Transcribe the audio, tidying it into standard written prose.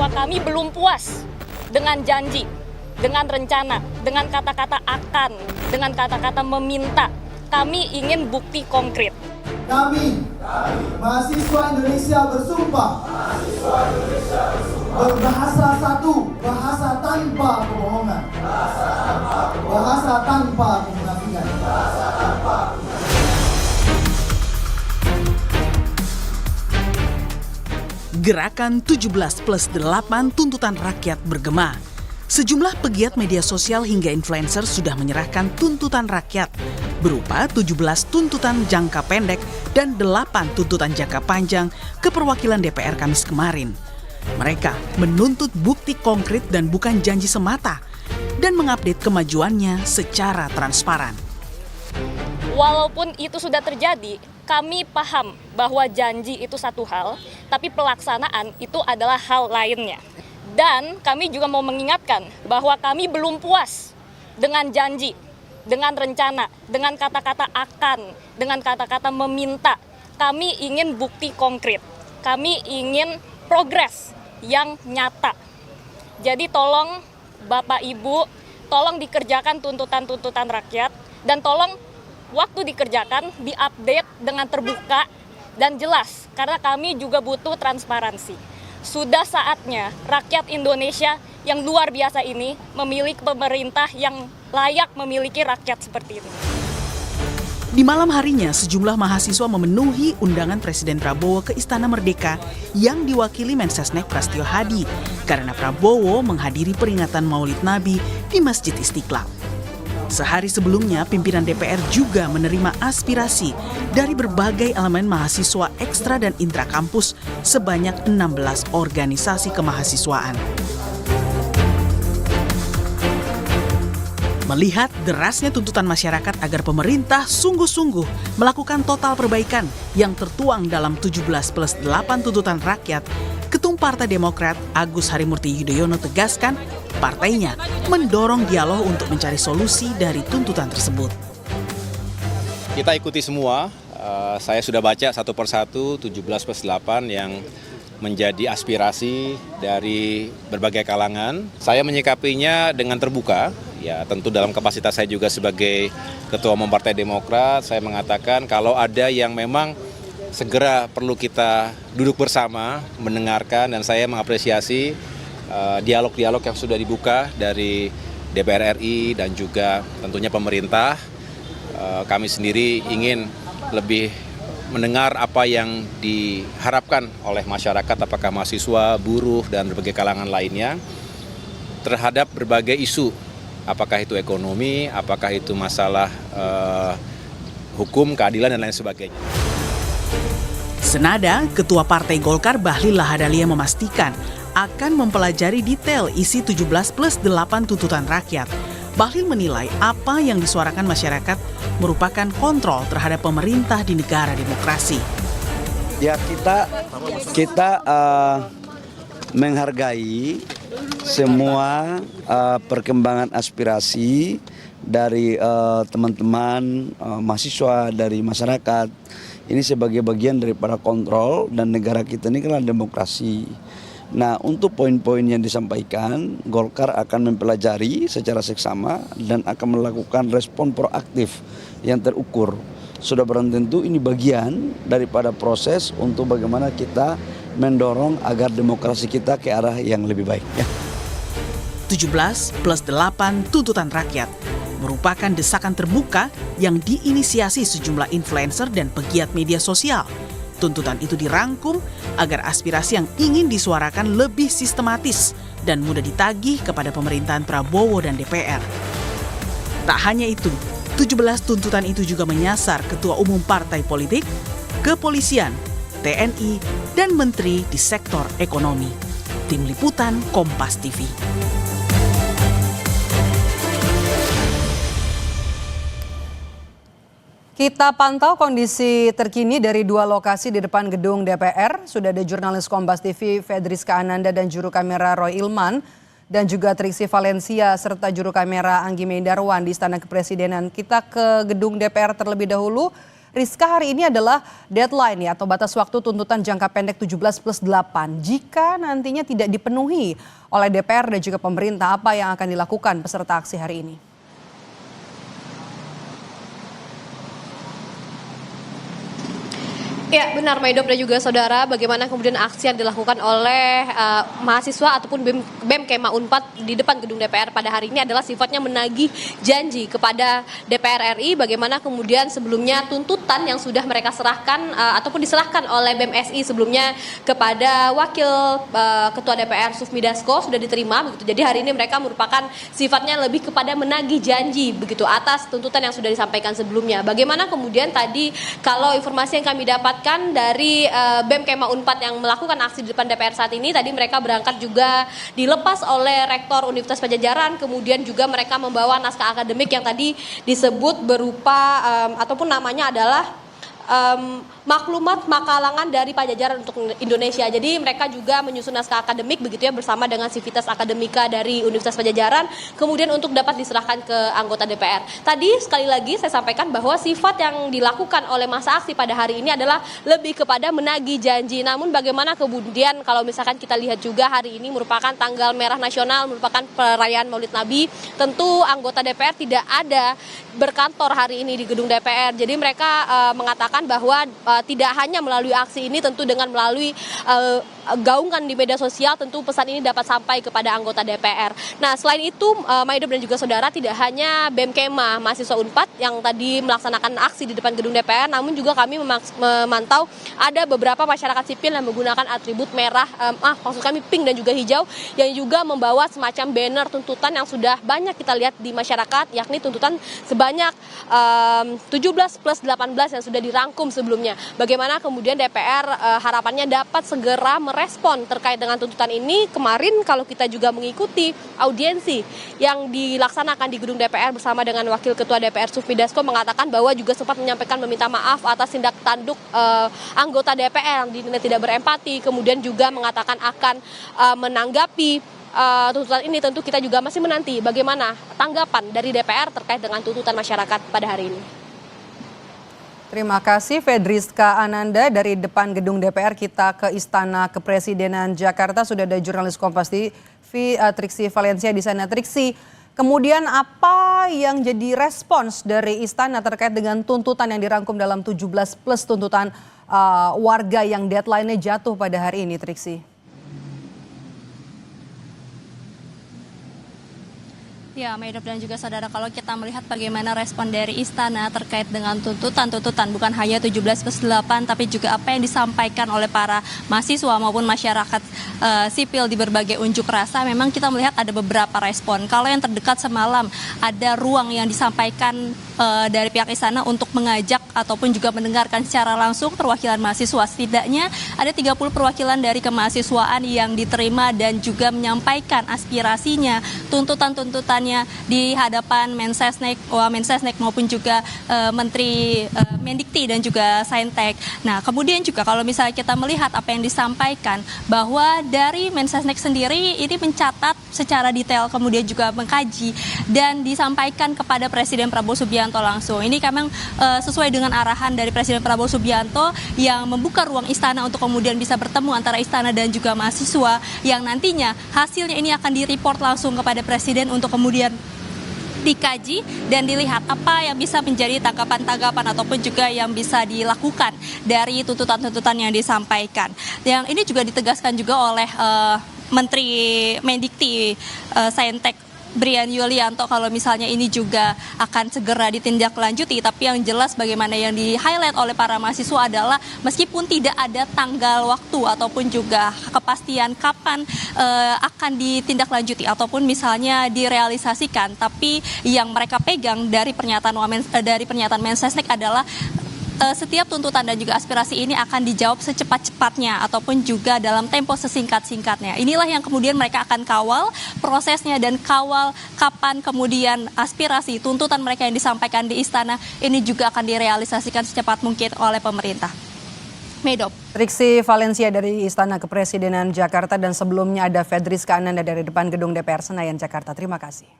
bahwa kami belum puas dengan janji, dengan rencana, dengan kata-kata akan, dengan kata-kata meminta. Kami ingin bukti konkret. Kami, mahasiswa Indonesia bersumpah, berbahasa satu, bahasa tanpa kebohongan, bahasa tanpa kemunafikan. Gerakan 17+8 tuntutan rakyat bergema. Sejumlah pegiat media sosial hingga influencer sudah menyerahkan tuntutan rakyat berupa 17 tuntutan jangka pendek dan 8 tuntutan jangka panjang ke perwakilan DPR Kamis kemarin. Mereka menuntut bukti konkret dan bukan janji semata dan mengupdate kemajuannya secara transparan. Walaupun itu sudah terjadi, kami paham bahwa janji itu satu hal, tapi pelaksanaan itu adalah hal lainnya. Dan kami juga mau mengingatkan bahwa kami belum puas dengan janji, dengan rencana, dengan kata-kata akan, dengan kata-kata meminta. Kami ingin bukti konkret, kami ingin progres yang nyata. Jadi tolong Bapak Ibu, tolong dikerjakan tuntutan-tuntutan rakyat, dan tolong waktu dikerjakan diupdate dengan terbuka dan jelas, karena kami juga butuh transparansi. Sudah saatnya rakyat Indonesia yang luar biasa ini memiliki pemerintah yang layak memiliki rakyat seperti ini. Di malam harinya, sejumlah mahasiswa memenuhi undangan Presiden Prabowo ke Istana Merdeka yang diwakili Mensesnek Prasetyo Hadi karena Prabowo menghadiri peringatan Maulid Nabi di Masjid Istiqlal. Sehari sebelumnya, pimpinan DPR juga menerima aspirasi dari berbagai elemen mahasiswa ekstra dan intra kampus sebanyak 16 organisasi kemahasiswaan. Melihat derasnya tuntutan masyarakat agar pemerintah sungguh-sungguh melakukan total perbaikan yang tertuang dalam 17+8 tuntutan rakyat, Ketum Partai Demokrat Agus Harimurti Yudhoyono tegaskan partainya mendorong dialog untuk mencari solusi dari tuntutan tersebut. Kita ikuti semua, saya sudah baca satu persatu 17+8 yang menjadi aspirasi dari berbagai kalangan. Saya menyikapinya dengan terbuka, ya tentu dalam kapasitas saya juga sebagai Ketua Umum Partai Demokrat, saya mengatakan kalau ada yang memang segera perlu kita duduk bersama, mendengarkan, dan saya mengapresiasi dialog-dialog yang sudah dibuka dari DPR RI dan juga tentunya pemerintah. Kami sendiri ingin lebih mendengar apa yang diharapkan oleh masyarakat, apakah mahasiswa, buruh, dan berbagai kalangan lainnya terhadap berbagai isu, apakah itu ekonomi, apakah itu masalah hukum, keadilan, dan lain sebagainya. Senada, Ketua Partai Golkar Bahlil Lahadalia memastikan akan mempelajari detail isi 17+8 tuntutan rakyat. Bahlil menilai apa yang disuarakan masyarakat merupakan kontrol terhadap pemerintah di negara demokrasi. Ya, kita menghargai semua perkembangan aspirasi dari teman-teman mahasiswa, dari masyarakat. Ini sebagai bagian daripada kontrol, dan negara kita ini kan demokrasi. Nah, untuk poin-poin yang disampaikan, Golkar akan mempelajari secara seksama dan akan melakukan respon proaktif yang terukur. Sudah barang tentu ini bagian daripada proses untuk bagaimana kita mendorong agar demokrasi kita ke arah yang lebih baik. 17+8 tuntutan rakyat merupakan desakan terbuka yang diinisiasi sejumlah influencer dan pegiat media sosial. Tuntutan itu dirangkum agar aspirasi yang ingin disuarakan lebih sistematis dan mudah ditagih kepada pemerintahan Prabowo dan DPR. Tak hanya itu, 17 tuntutan itu juga menyasar ketua umum partai politik, kepolisian, TNI, dan menteri di sektor ekonomi. Tim Liputan Kompas TV. Kita pantau kondisi terkini dari dua lokasi di depan gedung DPR. Sudah ada jurnalis Kompas TV Fedriska Ananda dan juru kamera Roy Ilman, dan juga Triksi Valencia serta juru kamera Anggi Medarwan di Istana Kepresidenan. Kita ke gedung DPR terlebih dahulu. Rizka, hari ini adalah deadline ya atau batas waktu tuntutan jangka pendek 17+8. Jika nantinya tidak dipenuhi oleh DPR dan juga pemerintah, apa yang akan dilakukan peserta aksi hari ini? Ya benar Maidop dan juga saudara, bagaimana kemudian aksi yang dilakukan oleh mahasiswa ataupun BEM Kema Unpad di depan gedung DPR pada hari ini adalah sifatnya menagih janji kepada DPR RI, bagaimana kemudian sebelumnya tuntutan yang sudah mereka serahkan ataupun diserahkan oleh BEM SI sebelumnya kepada Wakil Ketua DPR Sufmi Dasko sudah diterima begitu. Jadi hari ini mereka merupakan sifatnya lebih kepada menagih janji begitu atas tuntutan yang sudah disampaikan sebelumnya. Bagaimana kemudian tadi kalau informasi yang kami dapat dari BEM Kema Unpad yang melakukan aksi di depan DPR saat ini, tadi mereka berangkat juga dilepas oleh Rektor Universitas Padjadjaran, kemudian juga mereka membawa naskah akademik yang tadi disebut berupa ataupun namanya adalah maklumat makalangan dari Padjadjaran untuk Indonesia. Jadi mereka juga menyusun naskah akademik begitu ya bersama dengan Civitas Akademika dari Universitas Padjadjaran kemudian untuk dapat diserahkan ke anggota DPR. Tadi sekali lagi saya sampaikan bahwa sifat yang dilakukan oleh masa aksi pada hari ini adalah lebih kepada menagih janji. Namun bagaimana kemudian kalau misalkan kita lihat juga hari ini merupakan tanggal merah nasional, merupakan perayaan Maulid Nabi, tentu anggota DPR tidak ada berkantor hari ini di gedung DPR. Jadi mereka mengatakan bahwa tidak hanya melalui aksi ini, tentu dengan melalui gaungkan di media sosial, tentu pesan ini dapat sampai kepada anggota DPR. Nah selain itu Maidop dan juga saudara, tidak hanya BEM Kema mahasiswa Unpad yang tadi melaksanakan aksi di depan gedung DPR, namun juga kami memantau ada beberapa masyarakat sipil yang menggunakan atribut merah, maksud kami pink dan juga hijau, yang juga membawa semacam banner tuntutan yang sudah banyak kita lihat di masyarakat, yakni tuntutan sebanyak 17+18 yang sudah dirangkum sebelumnya. Bagaimana kemudian DPR harapannya dapat segera merespon terkait dengan tuntutan ini. Kemarin kalau kita juga mengikuti audiensi yang dilaksanakan di gedung DPR bersama dengan Wakil Ketua DPR Sufmi Dasko mengatakan bahwa juga sempat menyampaikan meminta maaf atas tindak tanduk anggota DPR yang dinilai tidak berempati, kemudian juga mengatakan akan menanggapi tuntutan ini. Tentu kita juga masih menanti bagaimana tanggapan dari DPR terkait dengan tuntutan masyarakat pada hari ini. Terima kasih Fedriska Ananda dari depan gedung DPR. Kita ke Istana Kepresidenan Jakarta, sudah ada jurnalis Kompas TV Triksi Valencia di sana. Triksi, kemudian apa yang jadi respons dari Istana terkait dengan tuntutan yang dirangkum dalam 17+ tuntutan warga yang deadline-nya jatuh pada hari ini, Triksi? Ya, Maidop dan juga saudara, kalau kita melihat bagaimana respon dari Istana terkait dengan tuntutan bukan hanya 17+8 tapi juga apa yang disampaikan oleh para mahasiswa maupun masyarakat sipil di berbagai unjuk rasa, memang kita melihat ada beberapa respon. Kalau yang terdekat semalam ada ruang yang disampaikan dari pihak Istana untuk mengajak ataupun juga mendengarkan secara langsung perwakilan mahasiswa. Setidaknya ada 30 perwakilan dari kemahasiswaan yang diterima dan juga menyampaikan aspirasinya, tuntutan-tuntutannya di hadapan Mensesnek maupun juga Menteri Mendikti dan juga Saintek. Nah, kemudian juga kalau misalnya kita melihat apa yang disampaikan, bahwa dari Mensesnek sendiri ini mencatat secara detail, kemudian juga mengkaji dan disampaikan kepada Presiden Prabowo Subianto langsung. Ini memang sesuai dengan arahan dari Presiden Prabowo Subianto yang membuka ruang Istana untuk kemudian bisa bertemu antara Istana dan juga mahasiswa, yang nantinya hasilnya ini akan direport langsung kepada Presiden untuk kemudian dikaji dan dilihat apa yang bisa menjadi tanggapan-tanggapan ataupun juga yang bisa dilakukan dari tuntutan-tuntutan yang disampaikan. Yang ini juga ditegaskan juga oleh Menteri Mendikti Saintek Brian Yulianto, kalau misalnya ini juga akan segera ditindaklanjuti. Tapi yang jelas bagaimana yang di-highlight oleh para mahasiswa adalah meskipun tidak ada tanggal waktu ataupun juga kepastian kapan akan ditindaklanjuti ataupun misalnya direalisasikan, tapi yang mereka pegang dari pernyataan Mensesnek adalah setiap tuntutan dan juga aspirasi ini akan dijawab secepat-cepatnya ataupun juga dalam tempo sesingkat-singkatnya. Inilah yang kemudian mereka akan kawal prosesnya dan kawal kapan kemudian aspirasi tuntutan mereka yang disampaikan di Istana ini juga akan direalisasikan secepat mungkin oleh pemerintah. Maidop. Triksi Valencia dari Istana Kepresidenan Jakarta, dan sebelumnya ada Fedriska Ananda dari depan gedung DPR Senayan Jakarta. Terima kasih.